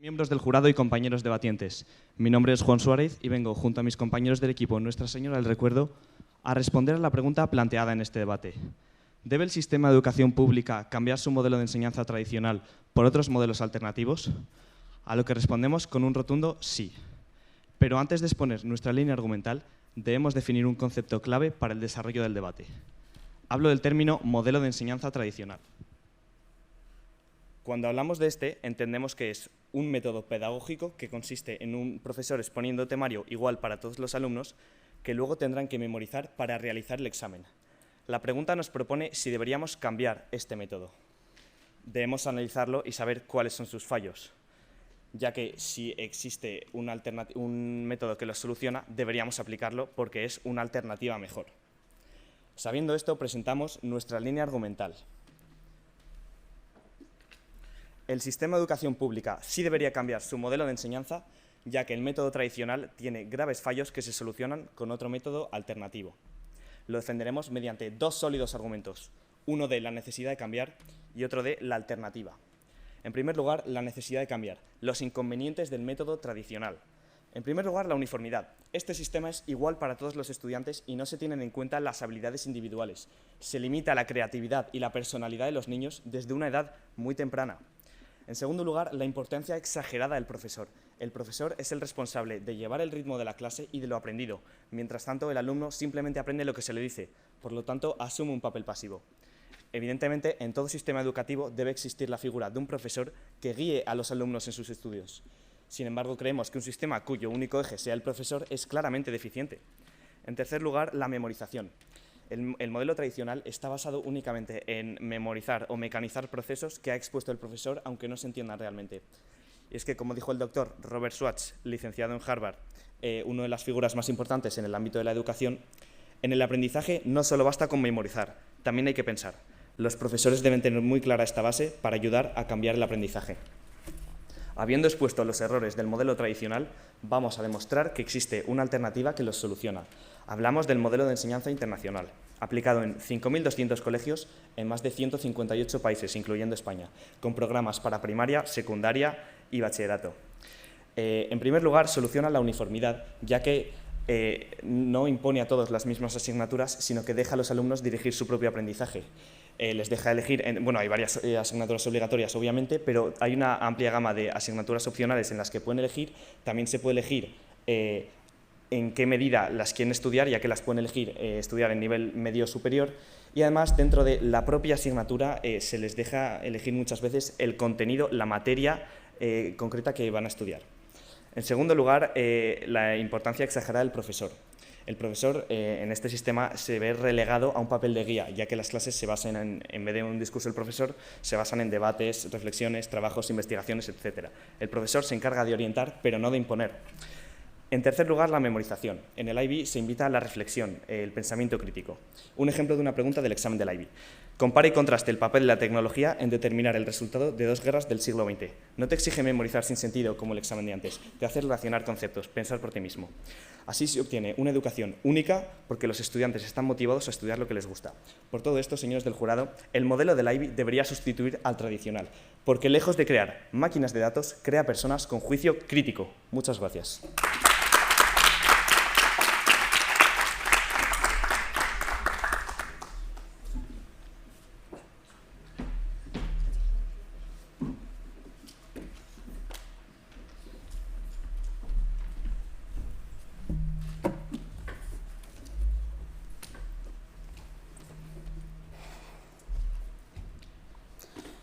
Miembros del jurado y compañeros debatientes, mi nombre es Juan Suárez y vengo, junto a mis compañeros del equipo Nuestra Señora del Recuerdo, a responder a la pregunta planteada en este debate. ¿Debe el sistema de educación pública cambiar su modelo de enseñanza tradicional por otros modelos alternativos? A lo que respondemos con un rotundo sí. Pero antes de exponer nuestra línea argumental, debemos definir un concepto clave para el desarrollo del debate. Hablo del término modelo de enseñanza tradicional. Cuando hablamos de este, entendemos que es un método pedagógico que consiste en un profesor exponiendo temario igual para todos los alumnos que luego tendrán que memorizar para realizar el examen. La pregunta nos propone si deberíamos cambiar este método. Debemos analizarlo y saber cuáles son sus fallos, ya que si existe un método que lo soluciona, deberíamos aplicarlo porque es una alternativa mejor. Sabiendo esto, presentamos nuestra línea argumental. El sistema de educación pública sí debería cambiar su modelo de enseñanza, ya que el método tradicional tiene graves fallos que se solucionan con otro método alternativo. Lo defenderemos mediante dos sólidos argumentos, uno de la necesidad de cambiar y otro de la alternativa. En primer lugar, la necesidad de cambiar, los inconvenientes del método tradicional. En primer lugar, la uniformidad. Este sistema es igual para todos los estudiantes y no se tienen en cuenta las habilidades individuales. Se limita la creatividad y la personalidad de los niños desde una edad muy temprana. En segundo lugar, la importancia exagerada del profesor. El profesor es el responsable de llevar el ritmo de la clase y de lo aprendido. Mientras tanto, el alumno simplemente aprende lo que se le dice, por lo tanto, asume un papel pasivo. Evidentemente, en todo sistema educativo debe existir la figura de un profesor que guíe a los alumnos en sus estudios. Sin embargo, creemos que un sistema cuyo único eje sea el profesor es claramente deficiente. En tercer lugar, la memorización. El modelo tradicional está basado únicamente en memorizar o mecanizar procesos que ha expuesto el profesor, aunque no se entiendan realmente. Y es que, como dijo el doctor Robert Schwartz, licenciado en Harvard, una de las figuras más importantes en el ámbito de la educación, en el aprendizaje no solo basta con memorizar, también hay que pensar. Los profesores deben tener muy clara esta base para ayudar a cambiar el aprendizaje. Habiendo expuesto los errores del modelo tradicional, vamos a demostrar que existe una alternativa que los soluciona. Hablamos del modelo de enseñanza internacional, aplicado en 5.200 colegios en más de 158 países, incluyendo España, con programas para primaria, secundaria y bachillerato. En primer lugar, soluciona la uniformidad, ya que no impone a todos las mismas asignaturas, sino que deja a los alumnos dirigir su propio aprendizaje. Les deja elegir, bueno, hay varias asignaturas obligatorias, obviamente, pero hay una amplia gama de asignaturas opcionales en las que pueden elegir. También se puede elegir en qué medida las quieren estudiar, ya que las pueden elegir estudiar en nivel medio superior, y además dentro de la propia asignatura se les deja elegir muchas veces el contenido, la materia concreta que van a estudiar. En segundo lugar, la importancia exagerada del profesor. El profesor en este sistema se ve relegado a un papel de guía, ya que las clases se basan en vez de un discurso del profesor, se basan en debates, reflexiones, trabajos, investigaciones, etc. El profesor se encarga de orientar, pero no de imponer. En tercer lugar, la memorización. En el IB se invita a la reflexión, el pensamiento crítico. Un ejemplo de una pregunta del examen del IB. Compara y contraste el papel de la tecnología en determinar el resultado de dos guerras del siglo XX. No te exige memorizar sin sentido como el examen de antes, te hace relacionar conceptos, pensar por ti mismo. Así se obtiene una educación única porque los estudiantes están motivados a estudiar lo que les gusta. Por todo esto, señores del jurado, el modelo del IB debería sustituir al tradicional, porque lejos de crear máquinas de datos, crea personas con juicio crítico. Muchas gracias.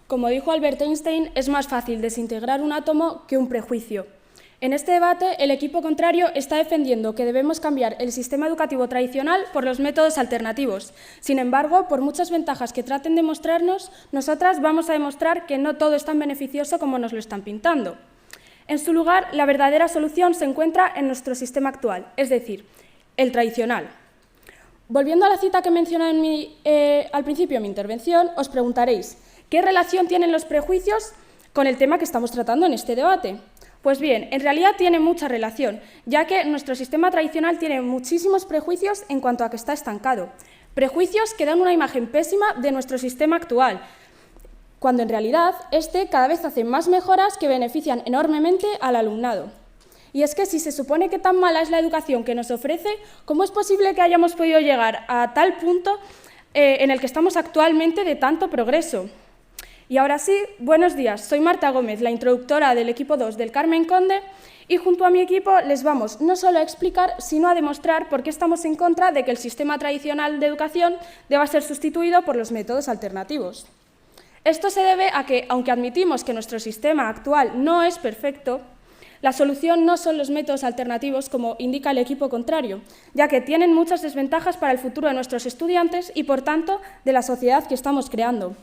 Como dijo Albert Einstein, es más fácil desintegrar un átomo que un prejuicio. En este debate, el equipo contrario está defendiendo que debemos cambiar el sistema educativo tradicional por los métodos alternativos. Sin embargo, por muchas ventajas que traten de mostrarnos, nosotras vamos a demostrar que no todo es tan beneficioso como nos lo están pintando. En su lugar, la verdadera solución se encuentra en nuestro sistema actual, es decir, el tradicional. Volviendo a la cita que mencioné al principio de mi intervención, os preguntaréis, ¿qué relación tienen los prejuicios con el tema que estamos tratando en este debate? Pues bien, en realidad tiene mucha relación, ya que nuestro sistema tradicional tiene muchísimos prejuicios en cuanto a que está estancado. Prejuicios que dan una imagen pésima de nuestro sistema actual. cuando en realidad este cada vez hace más mejoras que benefician enormemente al alumnado. Y es que si se supone que tan mala es la educación que nos ofrece, ¿cómo es posible que hayamos podido llegar a tal punto en el que estamos actualmente de tanto progreso? Y ahora sí, buenos días, soy Marta Gómez, la introductora del equipo 2 del Carmen Conde, y junto a mi equipo les vamos no solo a explicar, sino a demostrar por qué estamos en contra de que el sistema tradicional de educación deba ser sustituido por los métodos alternativos. Esto se debe a que, aunque admitimos que nuestro sistema actual no es perfecto, la solución no son los métodos alternativos, como indica el equipo contrario, ya que tienen muchas desventajas para el futuro de nuestros estudiantes y, por tanto, de la sociedad que estamos creando.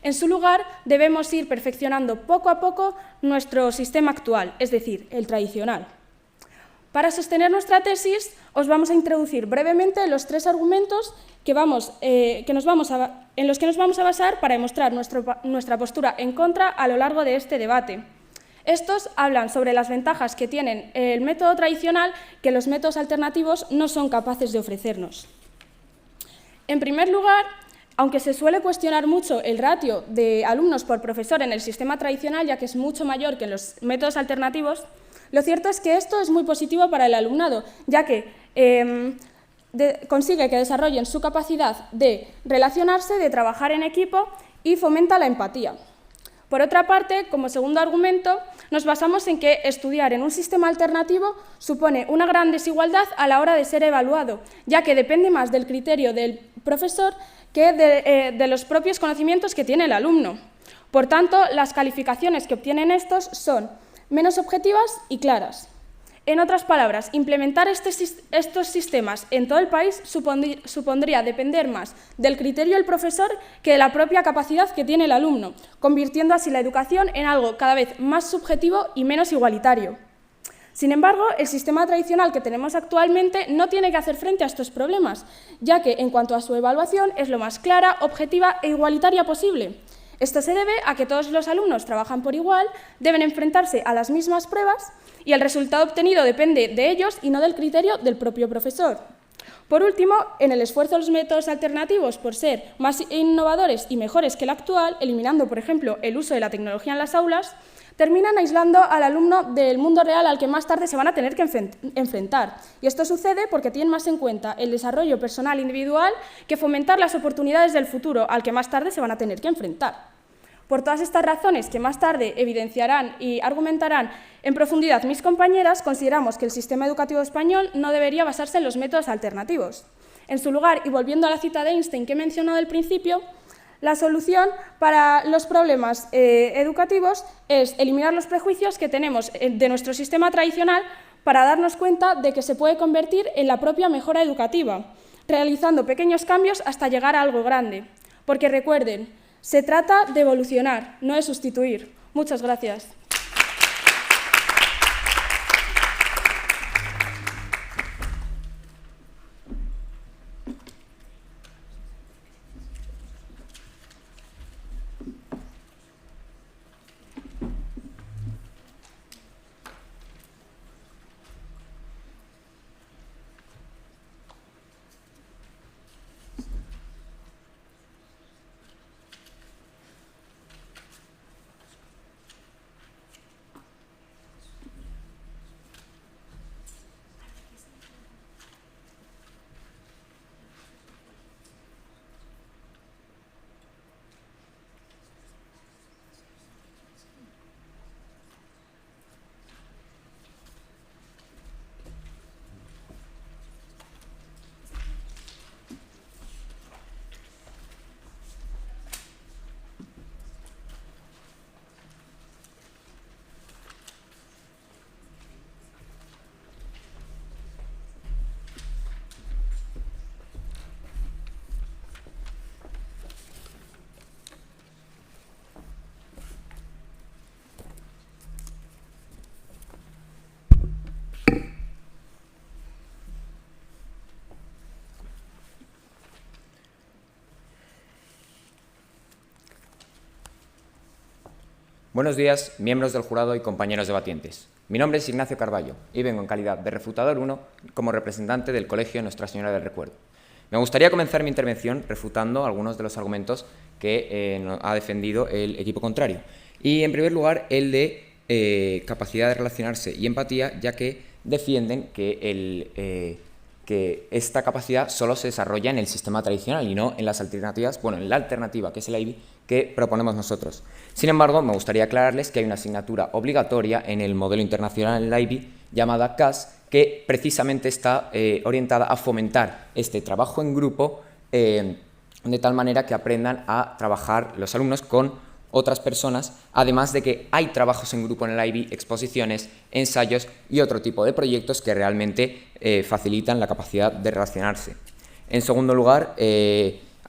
En su lugar, debemos ir perfeccionando poco a poco nuestro sistema actual, es decir, el tradicional. Para sostener nuestra tesis, os vamos a introducir brevemente los 3 argumentos en los que nos vamos a basar para demostrar nuestra postura en contra a lo largo de este debate. Estos hablan sobre las ventajas que tienen el método tradicional que los métodos alternativos no son capaces de ofrecernos. En primer lugar, aunque se suele cuestionar mucho el ratio de alumnos por profesor en el sistema tradicional, ya que es mucho mayor que en los métodos alternativos, lo cierto es que esto es muy positivo para el alumnado, ya que consigue que desarrollen su capacidad de relacionarse, de trabajar en equipo y fomenta la empatía. Por otra parte, como segundo argumento, nos basamos en que estudiar en un sistema alternativo supone una gran desigualdad a la hora de ser evaluado, ya que depende más del criterio del profesor que de los propios conocimientos que tiene el alumno. Por tanto, las calificaciones que obtienen estos son menos objetivas y claras. En otras palabras, implementar estos sistemas en todo el país supondría depender más del criterio del profesor que de la propia capacidad que tiene el alumno, convirtiendo así la educación en algo cada vez más subjetivo y menos igualitario. Sin embargo, el sistema tradicional que tenemos actualmente no tiene que hacer frente a estos problemas, ya que en cuanto a su evaluación es lo más clara, objetiva e igualitaria posible. Esto se debe a que todos los alumnos trabajan por igual, deben enfrentarse a las mismas pruebas y el resultado obtenido depende de ellos y no del criterio del propio profesor. Por último, en el esfuerzo de los métodos alternativos por ser más innovadores y mejores que el actual, eliminando, por ejemplo, el uso de la tecnología en las aulas, terminan aislando al alumno del mundo real al que más tarde se van a tener que enfrentar. Y esto sucede porque tienen más en cuenta el desarrollo personal individual que fomentar las oportunidades del futuro al que más tarde se van a tener que enfrentar. Por todas estas razones que más tarde evidenciarán y argumentarán en profundidad mis compañeras, consideramos que el sistema educativo español no debería basarse en los métodos alternativos. En su lugar, y volviendo a la cita de Einstein que he mencionado al principio, la solución para los problemas educativos es eliminar los prejuicios que tenemos de nuestro sistema tradicional para darnos cuenta de que se puede convertir en la propia mejora educativa, realizando pequeños cambios hasta llegar a algo grande. Porque recuerden, se trata de evolucionar, no de sustituir. Muchas gracias. Buenos días, miembros del jurado y compañeros debatientes. Mi nombre es Ignacio Carballo y vengo en calidad de refutador 1 como representante del Colegio Nuestra Señora del Recuerdo. Me gustaría comenzar mi intervención refutando algunos de los argumentos que ha defendido el equipo contrario. Y, en primer lugar, el de capacidad de relacionarse y empatía, ya que defienden que esta capacidad solo se desarrolla en el sistema tradicional y no en las alternativas, bueno, en la alternativa, que es el IB, que proponemos nosotros. Sin embargo, me gustaría aclararles que hay una asignatura obligatoria en el modelo internacional en el IB llamada CAS, que precisamente está orientada a fomentar este trabajo en grupo de tal manera que aprendan a trabajar los alumnos con otras personas, además de que hay trabajos en grupo en el IB, exposiciones, ensayos y otro tipo de proyectos que realmente facilitan la capacidad de relacionarse. En segundo lugar,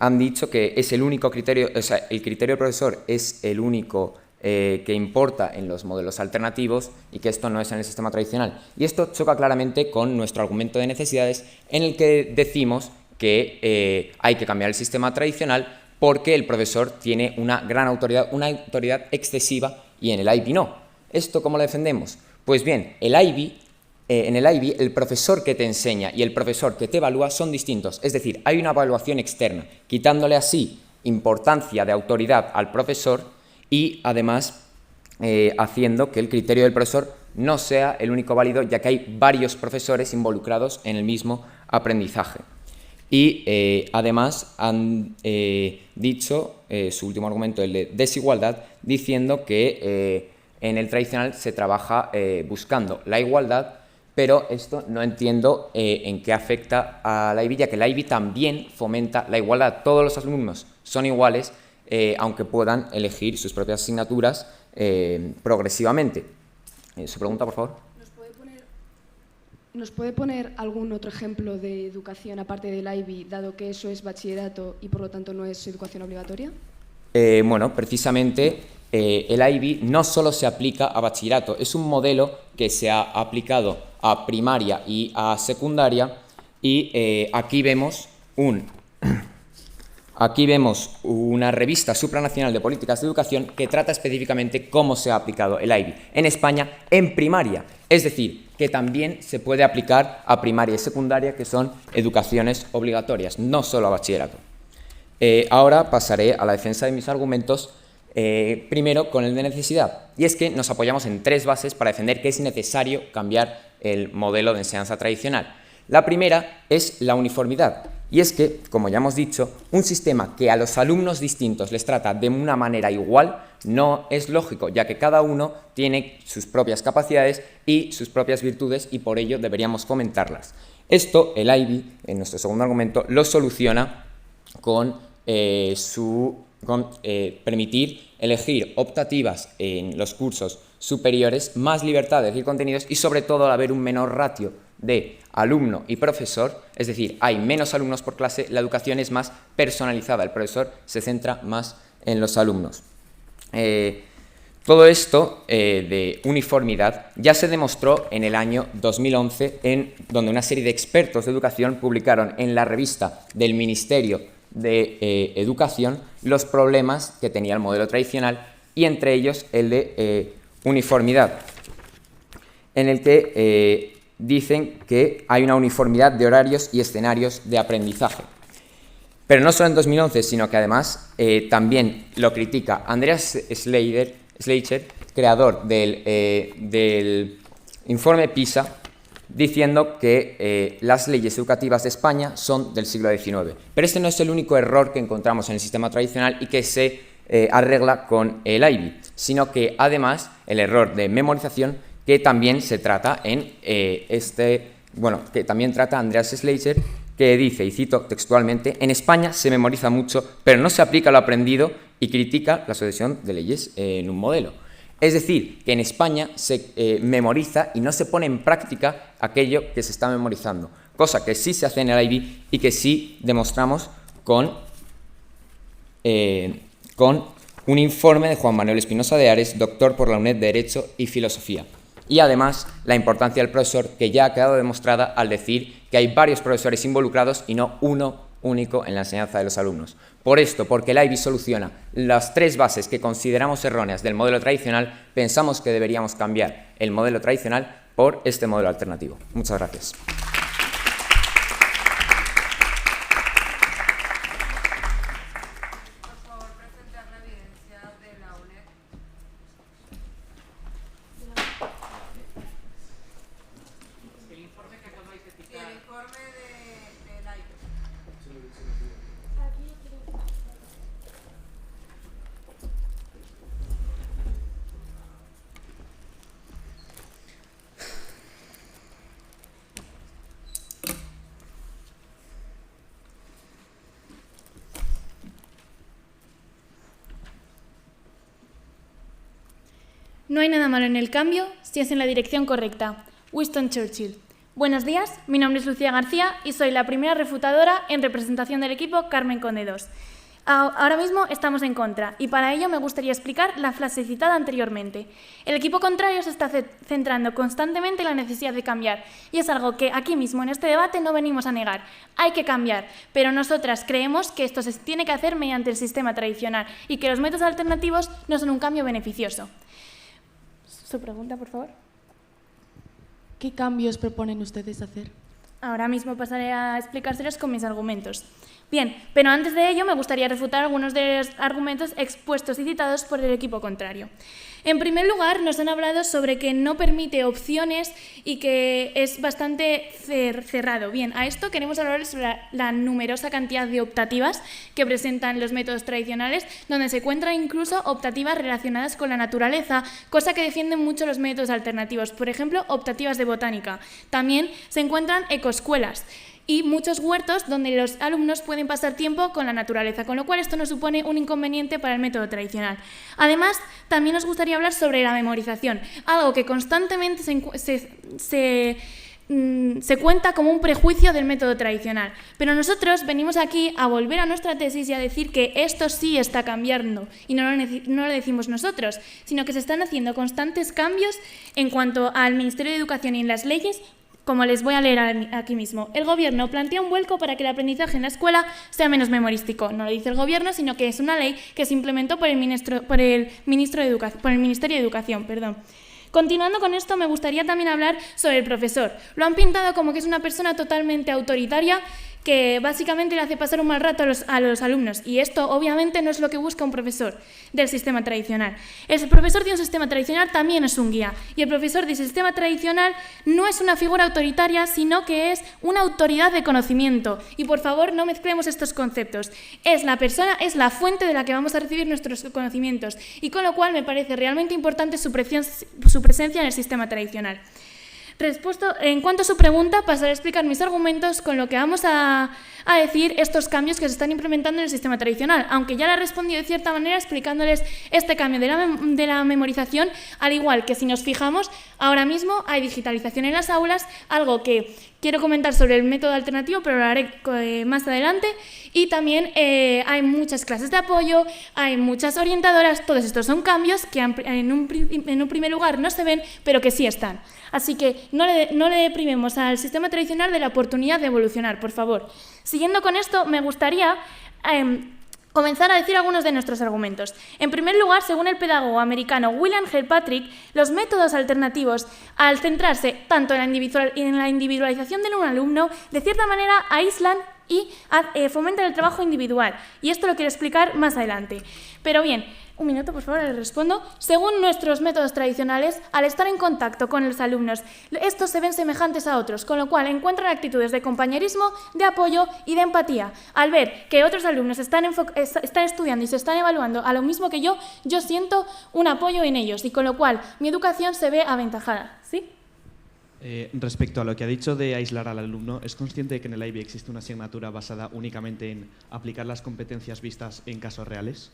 han dicho que es el único criterio, o sea, el criterio del profesor es el único que importa en los modelos alternativos y que esto no es en el sistema tradicional. Y esto choca claramente con nuestro argumento de necesidades, en el que decimos que hay que cambiar el sistema tradicional porque el profesor tiene una gran autoridad, una autoridad excesiva, y en el IB no. ¿Esto cómo lo defendemos? Pues bien, en el IB el profesor que te enseña y el profesor que te evalúa son distintos, es decir, hay una evaluación externa, quitándole así importancia de autoridad al profesor y además haciendo que el criterio del profesor no sea el único válido, ya que hay varios profesores involucrados en el mismo aprendizaje. Y además han dicho su último argumento, el de desigualdad, diciendo que en el tradicional se trabaja buscando la igualdad, pero esto no entiendo en qué afecta a la IB, ya que la IB también fomenta la igualdad. Todos los alumnos son iguales, aunque puedan elegir sus propias asignaturas progresivamente. Su pregunta, por favor. ¿Nos puede poner algún otro ejemplo de educación aparte del IB, dado que eso es bachillerato y por lo tanto no es educación obligatoria? Bueno, precisamente el IB no solo se aplica a bachillerato, es un modelo que se ha aplicado a primaria y a secundaria, y aquí vemos una revista supranacional de políticas de educación que trata específicamente cómo se ha aplicado el IB en España en primaria, es decir, que también se puede aplicar a primaria y secundaria, que son educaciones obligatorias, no solo a bachillerato. Ahora pasaré a la defensa de mis argumentos, primero con el de necesidad, y es que nos apoyamos en 3 bases para defender que es necesario cambiar el modelo de enseñanza tradicional. La primera es la uniformidad, y es que, como ya hemos dicho, un sistema que a los alumnos distintos les trata de una manera igual no es lógico, ya que cada uno tiene sus propias capacidades y sus propias virtudes, y por ello deberíamos fomentarlas. Esto, el IB, en nuestro segundo argumento, lo soluciona con permitir elegir optativas en los cursos superiores, más libertad de elegir contenidos y, sobre todo, al haber un menor ratio de alumno y profesor, es decir, hay menos alumnos por clase, la educación es más personalizada, el profesor se centra más en los alumnos. Todo esto de uniformidad ya se demostró en el año 2011, donde una serie de expertos de educación publicaron en la revista del Ministerio de Educación los problemas que tenía el modelo tradicional, y entre ellos el de uniformidad, en el que dicen que hay una uniformidad de horarios y escenarios de aprendizaje. Pero no solo en 2011, sino que además también lo critica Andreas Schleicher, creador del informe PISA, diciendo que las leyes educativas de España son del siglo XIX. Pero este no es el único error que encontramos en el sistema tradicional y que se arregla con el IB, sino que además el error de memorización, que también se trata que también trata Andreas Schleicher, que dice, y cito textualmente: en España se memoriza mucho, pero no se aplica lo aprendido, y critica la sucesión de leyes en un modelo. Es decir, que en España se memoriza y no se pone en práctica aquello que se está memorizando, cosa que sí se hace en el IB y que sí demostramos con un informe de Juan Manuel Espinosa de Ares, doctor por la UNED de Derecho y Filosofía. Y además la importancia del profesor, que ya ha quedado demostrada al decir que hay varios profesores involucrados y no uno único en la enseñanza de los alumnos. Por esto, porque el IB soluciona las 3 bases que consideramos erróneas del modelo tradicional, pensamos que deberíamos cambiar el modelo tradicional por este modelo alternativo. Muchas gracias. Por favor, No hay nada malo en el cambio si es en la dirección correcta. Winston Churchill. Buenos días, mi nombre es Lucía García y soy la primera refutadora en representación del equipo Carmen Conde II. Ahora mismo estamos en contra y para ello me gustaría explicar la frase citada anteriormente. El equipo contrario se está centrando constantemente en la necesidad de cambiar y es algo que aquí mismo en este debate no venimos a negar. Hay que cambiar, pero nosotras creemos que esto se tiene que hacer mediante el sistema tradicional y que los métodos alternativos no son un cambio beneficioso. Su pregunta, por favor. ¿Qué cambios proponen ustedes hacer? Ahora mismo pasaré a explicárselos con mis argumentos. Bien, pero antes de ello me gustaría refutar algunos de los argumentos expuestos y citados por el equipo contrario. En primer lugar, nos han hablado sobre que no permite opciones y que es bastante cerrado. Bien, a esto queremos hablar sobre la numerosa cantidad de optativas que presentan los métodos tradicionales, donde se encuentran incluso optativas relacionadas con la naturaleza, cosa que defienden mucho los métodos alternativos. Por ejemplo, optativas de botánica. También se encuentran ecoescuelas y muchos huertos donde los alumnos pueden pasar tiempo con la naturaleza, con lo cual esto no supone un inconveniente para el método tradicional. Además, también nos gustaría hablar sobre la memorización, algo que constantemente se cuenta como un prejuicio del método tradicional. Pero nosotros venimos aquí a volver a nuestra tesis y a decir que esto sí está cambiando, y no lo decimos nosotros, sino que se están haciendo constantes cambios en cuanto al Ministerio de Educación y en las leyes. Como les voy a leer aquí mismo, el Gobierno plantea un vuelco para que el aprendizaje en la escuela sea menos memorístico. No lo dice el Gobierno, sino que es una ley que se implementó por el Ministerio de Educación. Continuando con esto, me gustaría también hablar sobre el profesor. Lo han pintado como que es una persona totalmente autoritaria que básicamente le hace pasar un mal rato a los alumnos, y esto obviamente no es lo que busca un profesor del sistema tradicional. El profesor de un sistema tradicional también es un guía, y el profesor del sistema tradicional no es una figura autoritaria, sino que es una autoridad de conocimiento, y por favor no mezclemos estos conceptos. Es la persona, es la fuente de la que vamos a recibir nuestros conocimientos, y con lo cual me parece realmente importante su presencia en el sistema tradicional. En cuanto a su pregunta, pasaré a explicar mis argumentos con lo que vamos a decir estos cambios que se están implementando en el sistema tradicional, aunque ya le he respondido de cierta manera explicándoles este cambio de la memorización, al igual que si nos fijamos, ahora mismo hay digitalización en las aulas, algo que quiero comentar sobre el método alternativo, pero lo haré más adelante, y también hay muchas clases de apoyo, hay muchas orientadoras. Todos estos son cambios que en un primer lugar no se ven, pero que sí están. Así que no le deprimemos al sistema tradicional de la oportunidad de evolucionar, por favor. Siguiendo con esto, me gustaría comenzar a decir algunos de nuestros argumentos. En primer lugar, según el pedagogo americano William Kilpatrick, los métodos alternativos, al centrarse tanto en la individualización de un alumno, de cierta manera aíslan y fomentan el trabajo individual. Y esto lo quiero explicar más adelante. Pero bien, un minuto, por favor, les respondo. Según nuestros métodos tradicionales, al estar en contacto con los alumnos, estos se ven semejantes a otros, con lo cual encuentran actitudes de compañerismo, de apoyo y de empatía. Al ver que otros alumnos están estudiando y se están evaluando a lo mismo que yo siento un apoyo en ellos, y con lo cual mi educación se ve aventajada. ¿Sí? Respecto a lo que ha dicho de aislar al alumno, ¿es consciente de que en el IB existe una asignatura basada únicamente en aplicar las competencias vistas en casos reales?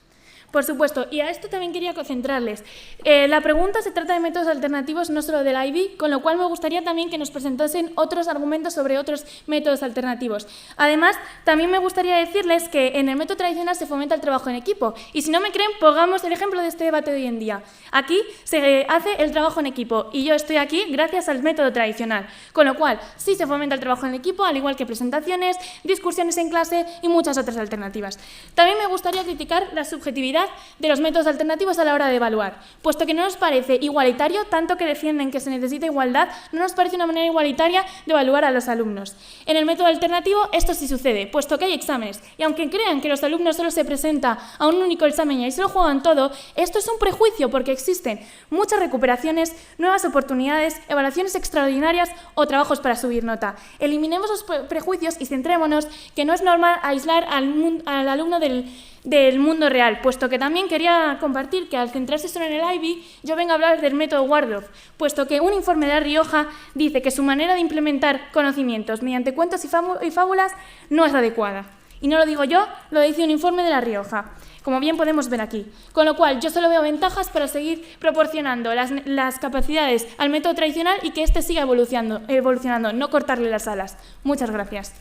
Por supuesto, y a esto también quería concentrarles. La pregunta se trata de métodos alternativos, no solo del IB, con lo cual me gustaría también que nos presentasen otros argumentos sobre otros métodos alternativos. Además, también me gustaría decirles que en el método tradicional se fomenta el trabajo en equipo, y si no me creen, pongamos el ejemplo de este debate de hoy en día. Aquí se hace el trabajo en equipo, y yo estoy aquí gracias al método tradicional, con lo cual sí se fomenta el trabajo en equipo, al igual que presentaciones, discusiones en clase y muchas otras alternativas. También me gustaría criticar la subjetividad de los métodos alternativos a la hora de evaluar, puesto que no nos parece igualitario, tanto que defienden que se necesita igualdad, no nos parece una manera igualitaria de evaluar a los alumnos. En el método alternativo esto sí sucede, puesto que hay exámenes, y aunque crean que los alumnos solo se presentan a un único examen y ahí se lo juegan todo, esto es un prejuicio, porque existen muchas recuperaciones, nuevas oportunidades, evaluaciones extraordinarias o trabajos para subir nota. Eliminemos los prejuicios y centrémonos que no es normal aislar al alumno del mundo real, puesto que también quería compartir que al centrarse solo en el IB, yo vengo a hablar del método Waldorf, puesto que un informe de La Rioja dice que su manera de implementar conocimientos mediante cuentos y fábulas no es adecuada. Y no lo digo yo, lo dice un informe de La Rioja, como bien podemos ver aquí. Con lo cual, yo solo veo ventajas para seguir proporcionando las capacidades al método tradicional y que éste siga evolucionando, no cortarle las alas. Muchas gracias.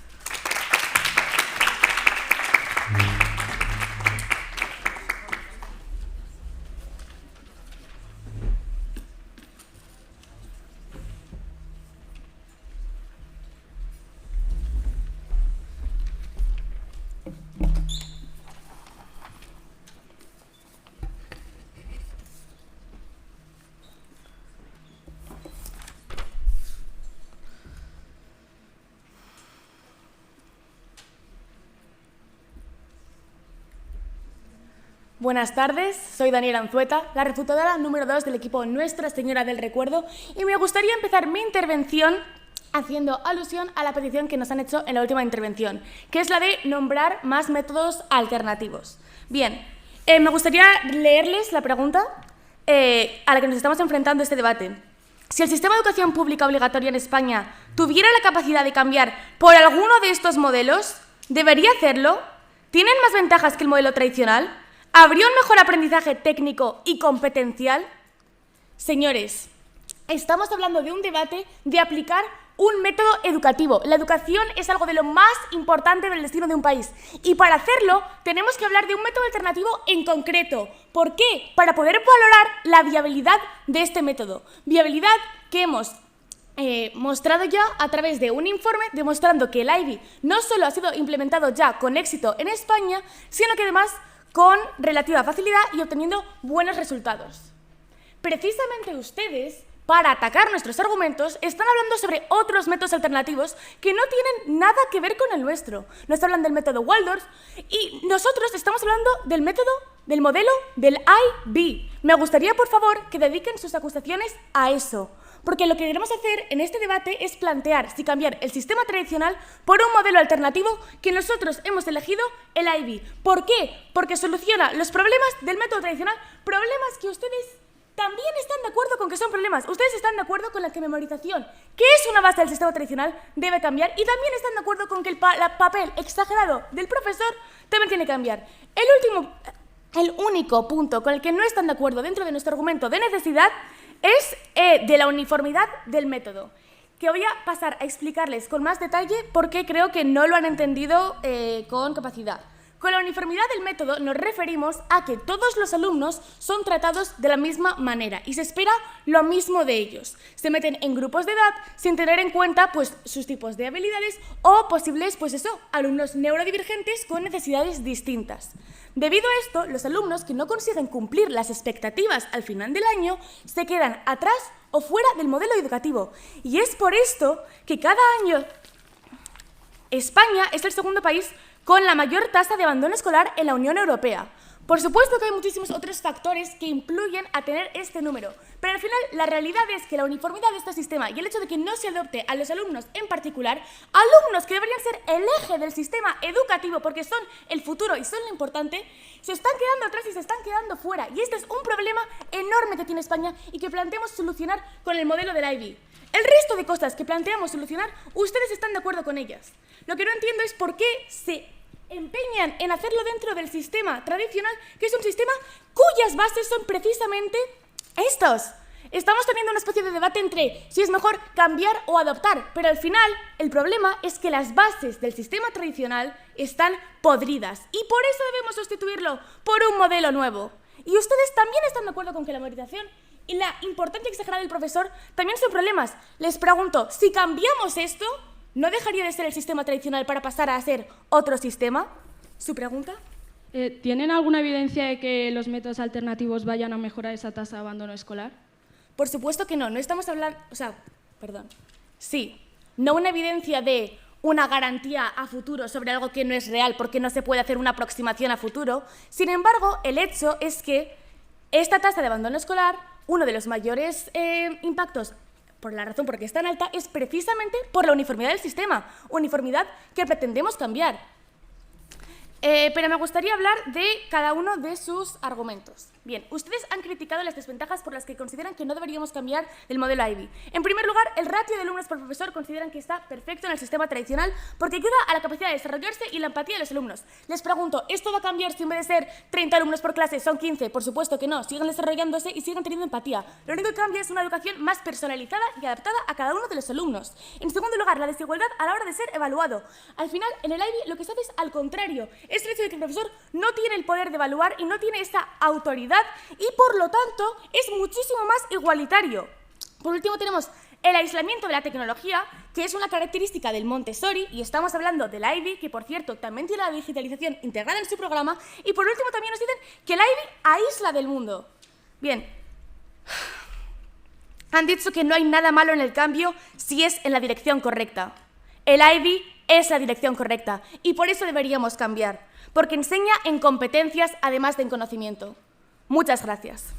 Buenas tardes, soy Daniela Anzueta, la refutadora número 2 del equipo Nuestra Señora del Recuerdo, y me gustaría empezar mi intervención haciendo alusión a la petición que nos han hecho en la última intervención, que es la de nombrar más métodos alternativos. Bien, me gustaría leerles la pregunta a la que nos estamos enfrentando este debate. Si el sistema de educación pública obligatoria en España tuviera la capacidad de cambiar por alguno de estos modelos, ¿debería hacerlo? ¿Tienen más ventajas que el modelo tradicional? ¿Habría un mejor aprendizaje técnico y competencial? Señores, estamos hablando de un debate de aplicar un método educativo. La educación es algo de lo más importante del destino de un país. Y para hacerlo, tenemos que hablar de un método alternativo en concreto. ¿Por qué? Para poder valorar la viabilidad de este método. Viabilidad que hemos mostrado ya a través de un informe demostrando que el IB no solo ha sido implementado ya con éxito en España, sino que además con relativa facilidad y obteniendo buenos resultados. Precisamente ustedes, para atacar nuestros argumentos, están hablando sobre otros métodos alternativos que no tienen nada que ver con el nuestro. Nos hablan del método Waldorf y nosotros estamos hablando del modelo del IB. Me gustaría, por favor, que dediquen sus acusaciones a eso. Porque lo que queremos hacer en este debate es plantear si cambiar el sistema tradicional por un modelo alternativo que nosotros hemos elegido, el IB. ¿Por qué? Porque soluciona los problemas del método tradicional, problemas que ustedes también están de acuerdo con que son problemas. Ustedes están de acuerdo con la que memorización, que es una base del sistema tradicional, debe cambiar, y también están de acuerdo con que el papel exagerado del profesor también tiene que cambiar. El único punto con el que no están de acuerdo dentro de nuestro argumento de necesidad es de la uniformidad del método, que voy a pasar a explicarles con más detalle porque creo que no lo han entendido con capacidad. Con la uniformidad del método nos referimos a que todos los alumnos son tratados de la misma manera y se espera lo mismo de ellos. Se meten en grupos de edad sin tener en cuenta pues, sus tipos de habilidades o posibles alumnos neurodivergentes con necesidades distintas. Debido a esto, los alumnos que no consiguen cumplir las expectativas al final del año se quedan atrás o fuera del modelo educativo. Y es por esto que cada año España es el segundo país con la mayor tasa de abandono escolar en la Unión Europea. Por supuesto que hay muchísimos otros factores que influyen a tener este número, pero al final la realidad es que la uniformidad de este sistema y el hecho de que no se adopte a los alumnos en particular, alumnos que deberían ser el eje del sistema educativo porque son el futuro y son lo importante, se están quedando atrás y se están quedando fuera. Y este es un problema enorme que tiene España y que planteamos solucionar con el modelo del IB. El resto de cosas que planteamos solucionar, ustedes están de acuerdo con ellas. Lo que no entiendo es por qué se empeñan en hacerlo dentro del sistema tradicional, que es un sistema cuyas bases son precisamente estos. Estamos teniendo una especie de debate entre si es mejor cambiar o adoptar, pero al final el problema es que las bases del sistema tradicional están podridas y por eso debemos sustituirlo por un modelo nuevo. Y ustedes también están de acuerdo con que la memorización y la importancia exagerada del profesor también son problemas. Les pregunto, si cambiamos esto, ¿no dejaría de ser el sistema tradicional para pasar a ser otro sistema? ¿Su pregunta? ¿Tienen alguna evidencia de que los métodos alternativos vayan a mejorar esa tasa de abandono escolar? Por supuesto que no. No estamos hablando... Sí, no una evidencia de una garantía a futuro sobre algo que no es real porque no se puede hacer una aproximación a futuro. Sin embargo, el hecho es que esta tasa de abandono escolar, uno de los mayores impactos por la razón por la que es tan alta, es precisamente por la uniformidad del sistema, uniformidad que pretendemos cambiar. Pero me gustaría hablar de cada uno de sus argumentos. Bien, ustedes han criticado las desventajas por las que consideran que no deberíamos cambiar el modelo IB. En primer lugar, el ratio de alumnos por profesor consideran que está perfecto en el sistema tradicional porque ayuda a la capacidad de desarrollarse y la empatía de los alumnos. Les pregunto, ¿esto va a cambiar si en vez de ser 30 alumnos por clase son 15? Por supuesto que no, siguen desarrollándose y siguen teniendo empatía. Lo único que cambia es una educación más personalizada y adaptada a cada uno de los alumnos. En segundo lugar, la desigualdad a la hora de ser evaluado. Al final, en el IB lo que se hace es al contrario. Es el hecho de que el profesor no tiene el poder de evaluar y no tiene esta autoridad y, por lo tanto, es muchísimo más igualitario. Por último, tenemos el aislamiento de la tecnología, que es una característica del Montessori, y estamos hablando del IB, que, por cierto, también tiene la digitalización integrada en su programa, y, por último, también nos dicen que el IB aísla del mundo. Bien, han dicho que no hay nada malo en el cambio si es en la dirección correcta. El IB es la dirección correcta, y por eso deberíamos cambiar, porque enseña en competencias además de en conocimiento. Muchas gracias.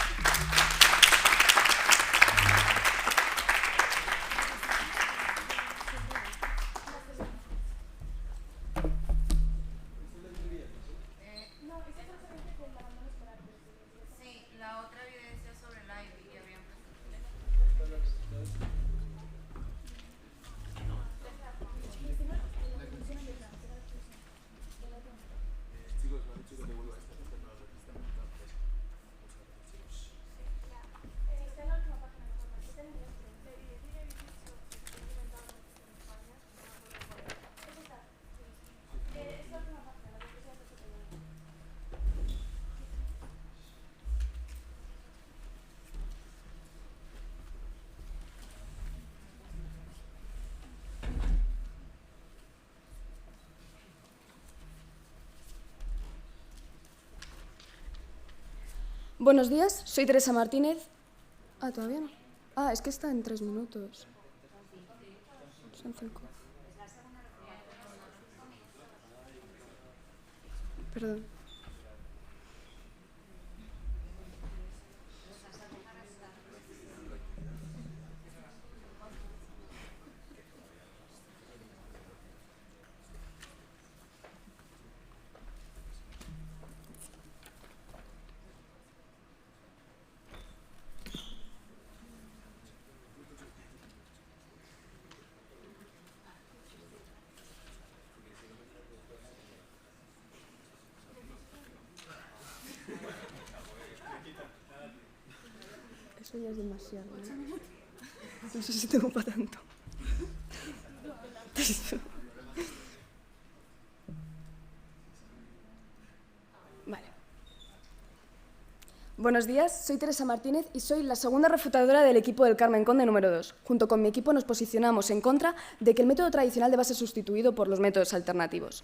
Buenos días, soy Teresa Martínez. ¿Todavía no? Es que está en 3 minutos. Son 5. Perdón. Eso ya es demasiado, ¿no? No sé si tengo para tanto. Vale. Buenos días, soy Teresa Martínez y soy la segunda refutadora del equipo del Carmen Conde número 2. Junto con mi equipo nos posicionamos en contra de que el método tradicional deba ser sustituido por los métodos alternativos.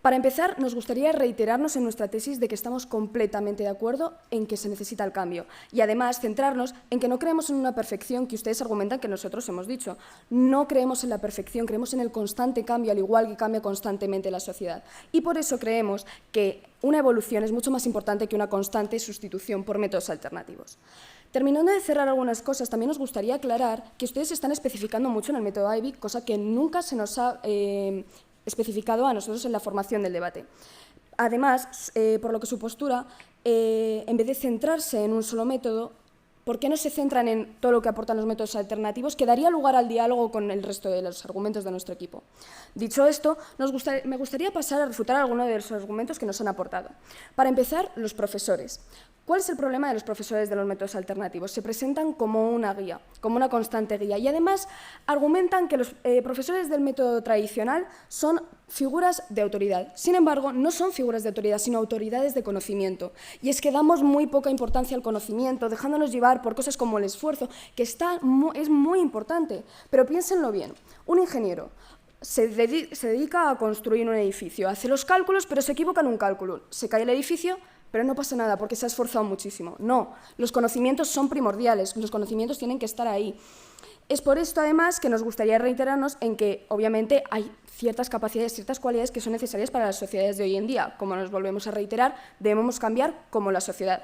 Para empezar, nos gustaría reiterarnos en nuestra tesis de que estamos completamente de acuerdo en que se necesita el cambio y, además, centrarnos en que no creemos en una perfección que ustedes argumentan que nosotros hemos dicho. No creemos en la perfección, creemos en el constante cambio, al igual que cambia constantemente la sociedad. Y por eso creemos que una evolución es mucho más importante que una constante sustitución por métodos alternativos. Terminando de cerrar algunas cosas, también nos gustaría aclarar que ustedes están especificando mucho en el método IB, cosa que nunca se nos ha especificado a nosotros en la formación del debate. Además, por lo que su postura, en vez de centrarse en un solo método, ¿por qué no se centran en todo lo que aportan los métodos alternativos que daría lugar al diálogo con el resto de los argumentos de nuestro equipo? Dicho esto, me gustaría pasar a refutar algunos de los argumentos que nos han aportado. Para empezar, los profesores. ¿Cuál es el problema de los profesores de los métodos alternativos? Se presentan como una guía, como una constante guía, y además argumentan que los profesores del método tradicional son figuras de autoridad. Sin embargo, no son figuras de autoridad, sino autoridades de conocimiento. Y es que damos muy poca importancia al conocimiento, dejándonos llevar por cosas como el esfuerzo, que es muy importante. Pero piénsenlo bien, un ingeniero se dedica a construir un edificio, hace los cálculos, pero se equivoca en un cálculo, se cae el edificio, pero no pasa nada porque se ha esforzado muchísimo. No, los conocimientos son primordiales, los conocimientos tienen que estar ahí. Es por esto, además, que nos gustaría reiterarnos en que, obviamente, hay ciertas capacidades, ciertas cualidades que son necesarias para las sociedades de hoy en día. Como nos volvemos a reiterar, debemos cambiar como la sociedad.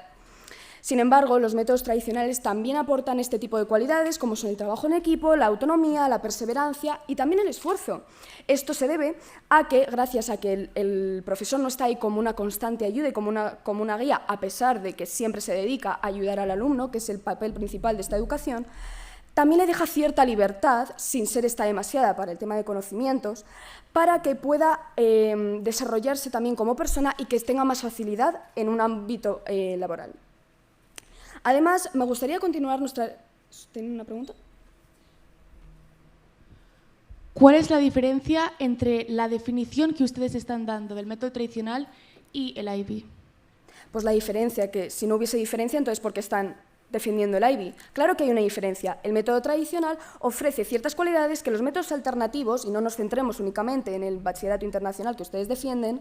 Sin embargo, los métodos tradicionales también aportan este tipo de cualidades, como son el trabajo en equipo, la autonomía, la perseverancia y también el esfuerzo. Esto se debe a que, gracias a que el profesor no está ahí como una constante ayuda y como una guía, a pesar de que siempre se dedica a ayudar al alumno, que es el papel principal de esta educación, también le deja cierta libertad, sin ser esta demasiada para el tema de conocimientos, para que pueda desarrollarse también como persona y que tenga más facilidad en un ámbito laboral. Además, me gustaría continuar nuestra... ¿Tienen una pregunta? ¿Cuál es la diferencia entre la definición que ustedes están dando del método tradicional y el IB? Pues la diferencia, que si no hubiese diferencia, entonces ¿por qué están defendiendo el IB? Claro que hay una diferencia. El método tradicional ofrece ciertas cualidades que los métodos alternativos, y no nos centremos únicamente en el bachillerato internacional que ustedes defienden,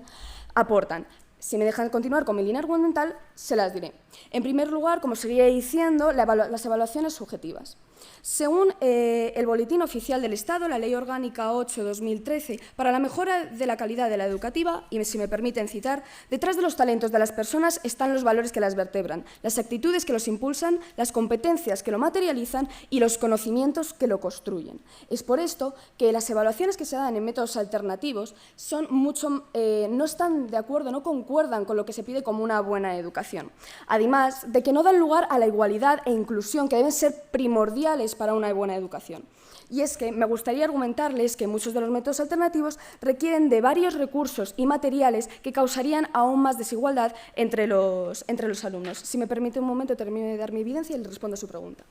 aportan. Si me dejan continuar con mi línea argumental, se las diré. En primer lugar, como seguía diciendo, las evaluaciones subjetivas. Según el Boletín Oficial del Estado, la Ley Orgánica 8/2013, para la mejora de la calidad de la educativa, y si me permiten citar, detrás de los talentos de las personas están los valores que las vertebran, las actitudes que los impulsan, las competencias que lo materializan y los conocimientos que lo construyen. Es por esto que las evaluaciones que se dan en métodos alternativos son no están de acuerdo, no concuerdan con lo que se pide como una buena educación. Además de que no dan lugar a la igualdad e inclusión que deben ser primordiales para una buena educación. Y es que me gustaría argumentarles que muchos de los métodos alternativos requieren de varios recursos y materiales que causarían aún más desigualdad entre los alumnos. Si me permite un momento, termino de dar mi evidencia y le respondo a su pregunta.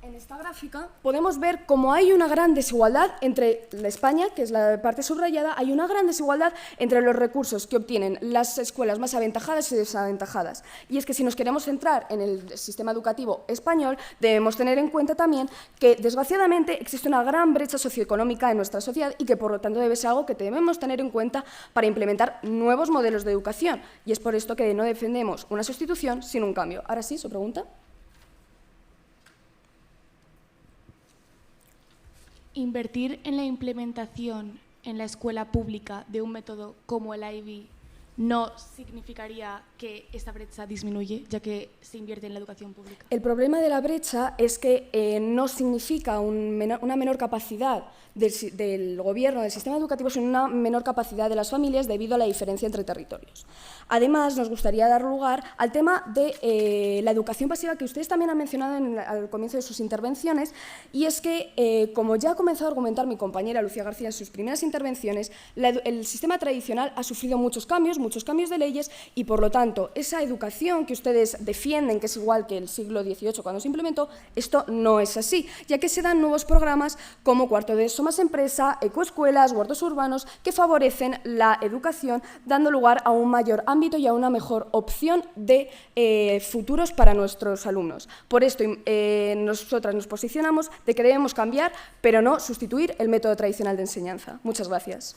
En esta gráfica podemos ver cómo hay una gran desigualdad entre la España, que es la parte subrayada, hay una gran desigualdad entre los recursos que obtienen las escuelas más aventajadas y desaventajadas. Y es que si nos queremos centrar en el sistema educativo español, debemos tener en cuenta también que, desgraciadamente, existe una gran brecha socioeconómica en nuestra sociedad y que, por lo tanto, debe ser algo que debemos tener en cuenta para implementar nuevos modelos de educación. Y es por esto que no defendemos una sustitución sin un cambio. Ahora sí, su pregunta. Invertir en la implementación en la escuela pública de un método como el IB no significaría que esta brecha disminuye, ya que se invierte en la educación pública. El problema de la brecha es que no significa una menor capacidad del gobierno, del sistema educativo, sino una menor capacidad de las familias debido a la diferencia entre territorios. Además, nos gustaría dar lugar al tema de la educación pasiva, que ustedes también han mencionado al comienzo de sus intervenciones, y es que, como ya ha comenzado a argumentar mi compañera Lucía García en sus primeras intervenciones, el sistema tradicional ha sufrido muchos cambios de leyes, y por lo tanto, esa educación que ustedes defienden, que es igual que el siglo XVIII cuando se implementó, esto no es así, ya que se dan nuevos programas como Cuarto de ESO más empresa, ecoescuelas, huertos urbanos, que favorecen la educación, dando lugar a un mayor ámbito y a una mejor opción de futuros para nuestros alumnos. Por esto, nosotras nos posicionamos de que debemos cambiar, pero no sustituir el método tradicional de enseñanza. Muchas gracias.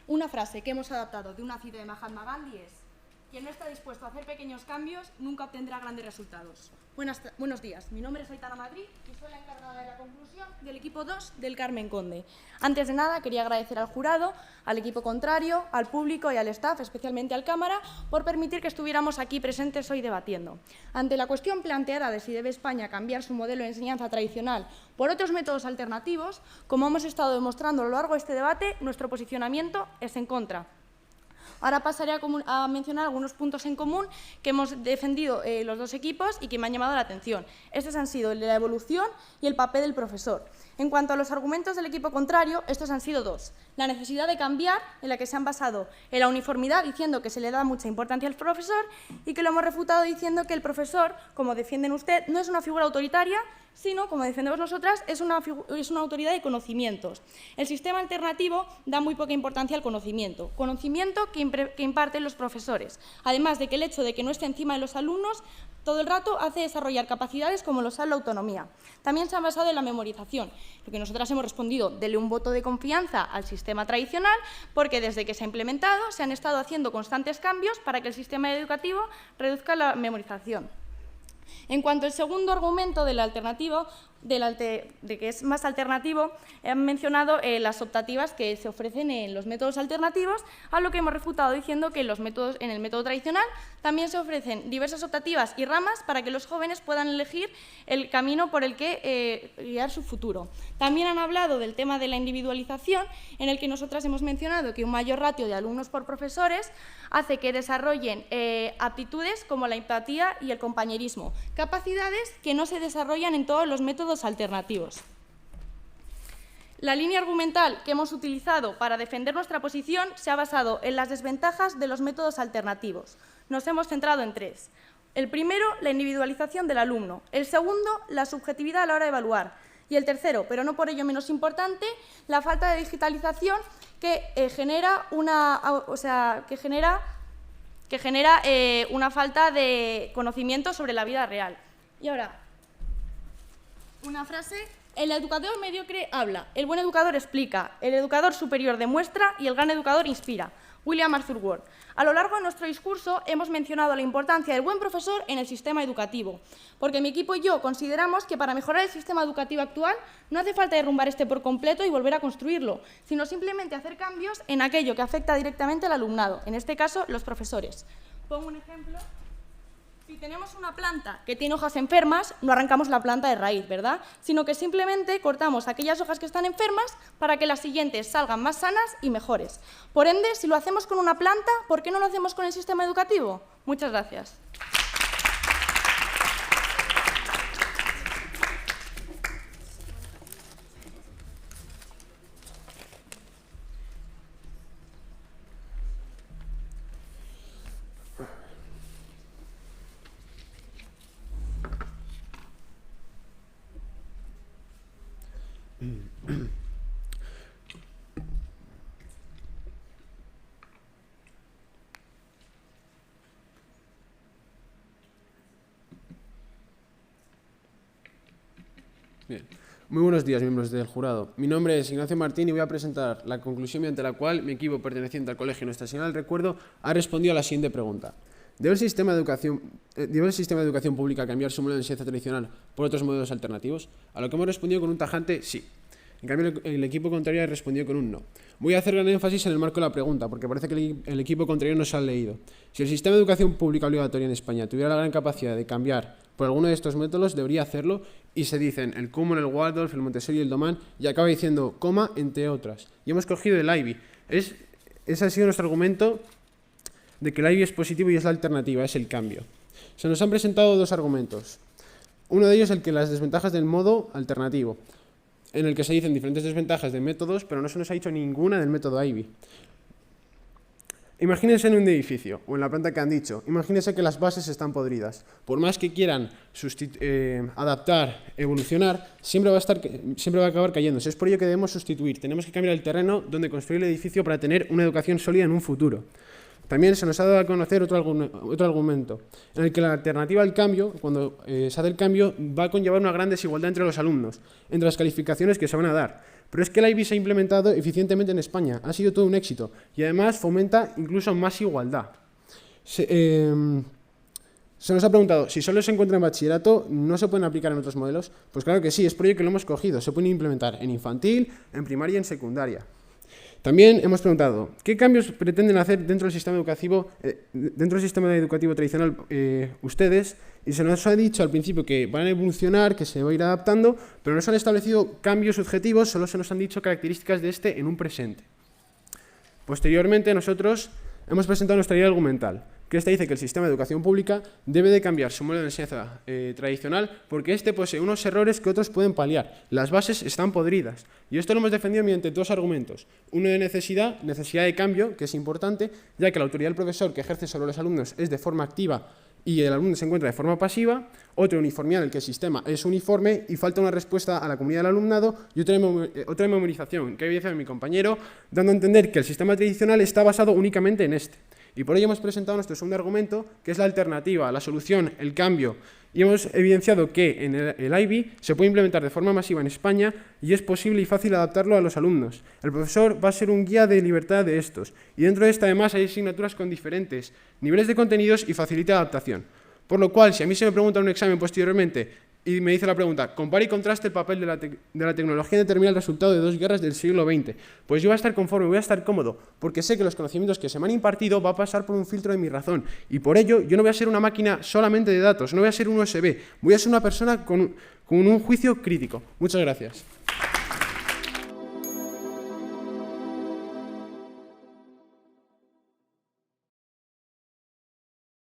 Una frase que hemos adaptado de una cita de Mahatma Gandhi es: quien no está dispuesto a hacer pequeños cambios nunca obtendrá grandes resultados. Buenos días, mi nombre es Aitana Madrid y soy la encargada de la conclusión del equipo 2 del Carmen Conde. Antes de nada, quería agradecer al jurado, al equipo contrario, al público y al staff, especialmente al cámara, por permitir que estuviéramos aquí presentes hoy debatiendo. Ante la cuestión planteada de si debe España cambiar su modelo de enseñanza tradicional por otros métodos alternativos, como hemos estado demostrando a lo largo de este debate, nuestro posicionamiento es en contra. Ahora pasaré a mencionar algunos puntos en común que hemos defendido los dos equipos y que me han llamado la atención. Estos han sido el de la evolución y el papel del profesor. En cuanto a los argumentos del equipo contrario, estos han sido dos. La necesidad de cambiar, en la que se han basado en la uniformidad, diciendo que se le da mucha importancia al profesor, y que lo hemos refutado diciendo que el profesor, como defienden usted, no es una figura autoritaria, sino, como defendemos nosotras, es una autoridad de conocimientos. El sistema alternativo da muy poca importancia al conocimiento que imparten los profesores, además de que el hecho de que no esté encima de los alumnos todo el rato hace desarrollar capacidades como lo son la autonomía. También se han basado en la memorización, lo que nosotras hemos respondido, dele un voto de confianza al sistema tradicional, porque desde que se ha implementado se han estado haciendo constantes cambios para que el sistema educativo reduzca la memorización. En cuanto al segundo argumento del alternativo, de que es más alternativo, han mencionado las optativas que se ofrecen en los métodos alternativos, a lo que hemos refutado diciendo que en el método tradicional también se ofrecen diversas optativas y ramas para que los jóvenes puedan elegir el camino por el que guiar su futuro. También han hablado del tema de la individualización, en el que nosotras hemos mencionado que un mayor ratio de alumnos por profesores hace que desarrollen aptitudes como la empatía y el compañerismo, capacidades que no se desarrollan en todos los métodos alternativos. La línea argumental que hemos utilizado para defender nuestra posición se ha basado en las desventajas de los métodos alternativos. Nos hemos centrado en tres. El primero, la individualización del alumno. El segundo, la subjetividad a la hora de evaluar. Y el tercero, pero no por ello menos importante, la falta de digitalización que genera una falta de conocimiento sobre la vida real. Y ahora, una frase: el educador mediocre habla, el buen educador explica, el educador superior demuestra y el gran educador inspira. William Arthur Ward. A lo largo de nuestro discurso hemos mencionado la importancia del buen profesor en el sistema educativo, porque mi equipo y yo consideramos que para mejorar el sistema educativo actual no hace falta derrumbar este por completo y volver a construirlo, sino simplemente hacer cambios en aquello que afecta directamente al alumnado, en este caso los profesores. Pongo un ejemplo. Si tenemos una planta que tiene hojas enfermas, no arrancamos la planta de raíz, ¿verdad? Sino que simplemente cortamos aquellas hojas que están enfermas para que las siguientes salgan más sanas y mejores. Por ende, si lo hacemos con una planta, ¿por qué no lo hacemos con el sistema educativo? Muchas gracias. Bien. Muy buenos días, miembros del jurado. Mi nombre es Ignacio Martín y voy a presentar la conclusión mediante la cual mi equipo perteneciente al Colegio Nuestra Señora del Recuerdo ha respondido a la siguiente pregunta. ¿Debe el sistema de educación pública cambiar su modelo de enseñanza tradicional por otros modelos alternativos? A lo que hemos respondido con un tajante sí. En cambio, el equipo contrario ha respondido con un no. Voy a hacer gran énfasis en el marco de la pregunta, porque parece que el equipo contrario no se ha leído. Si el sistema de educación pública obligatoria en España tuviera la gran capacidad de cambiar por alguno de estos métodos, debería hacerlo, y se dicen el Kumon, el Waldorf, el Montessori y el Doman, y acaba diciendo coma, entre otras. Y hemos cogido el IB. Ese ha sido nuestro argumento de que el IB es positivo y es la alternativa, es el cambio. Se nos han presentado dos argumentos. Uno de ellos es el que las desventajas del modo alternativo, en el que se dicen diferentes desventajas de métodos, pero no se nos ha dicho ninguna del método IB. Imagínense en un edificio, o en la planta que han dicho, imagínense que las bases están podridas. Por más que quieran adaptar, evolucionar, siempre va a acabar cayéndose. Es por ello que debemos sustituir, tenemos que cambiar el terreno donde construir el edificio para tener una educación sólida en un futuro. También se nos ha dado a conocer otro argumento, en el que la alternativa al cambio, cuando se hace el cambio, va a conllevar una gran desigualdad entre los alumnos, entre las calificaciones que se van a dar. Pero es que el IB se ha implementado eficientemente en España, ha sido todo un éxito, y además fomenta incluso más igualdad. Se nos ha preguntado, si solo se encuentra en bachillerato, ¿no se pueden aplicar en otros modelos? Pues claro que sí, es por ello que lo hemos cogido, se pueden implementar en infantil, en primaria y en secundaria. También hemos preguntado, ¿qué cambios pretenden hacer dentro del sistema educativo, tradicional ustedes? Y se nos ha dicho al principio que van a evolucionar, que se va a ir adaptando, pero no se han establecido cambios subjetivos, solo se nos han dicho características de este en un presente. Posteriormente, nosotros hemos presentado nuestra idea argumental, que esta dice que el sistema de educación pública debe de cambiar su modelo de enseñanza tradicional porque este posee unos errores que otros pueden paliar. Las bases están podridas. Y esto lo hemos defendido mediante dos argumentos. Uno de necesidad de cambio, que es importante, ya que la autoridad del profesor que ejerce sobre los alumnos es de forma activa y el alumno se encuentra de forma pasiva. Otro, uniformidad, en el que el sistema es uniforme y falta una respuesta a la comunidad del alumnado, y otra memorización, que ha evidenciado mi compañero, dando a entender que el sistema tradicional está basado únicamente en este. Y por ello hemos presentado nuestro segundo argumento, que es la alternativa, la solución, el cambio. Y hemos evidenciado que en el IB se puede implementar de forma masiva en España y es posible y fácil adaptarlo a los alumnos. El profesor va a ser un guía de libertad de estos. Y dentro de esta, además, hay asignaturas con diferentes niveles de contenidos y facilita la adaptación. Por lo cual, si a mí se me pregunta en un examen posteriormente y me dice la pregunta, compara y contraste el papel de la tecnología en determinar el resultado de 2 guerras del siglo XX. Pues yo voy a estar conforme, voy a estar cómodo, porque sé que los conocimientos que se me han impartido va a pasar por un filtro de mi razón. Y por ello, yo no voy a ser una máquina solamente de datos, no voy a ser un USB, voy a ser una persona con un juicio crítico. Muchas gracias.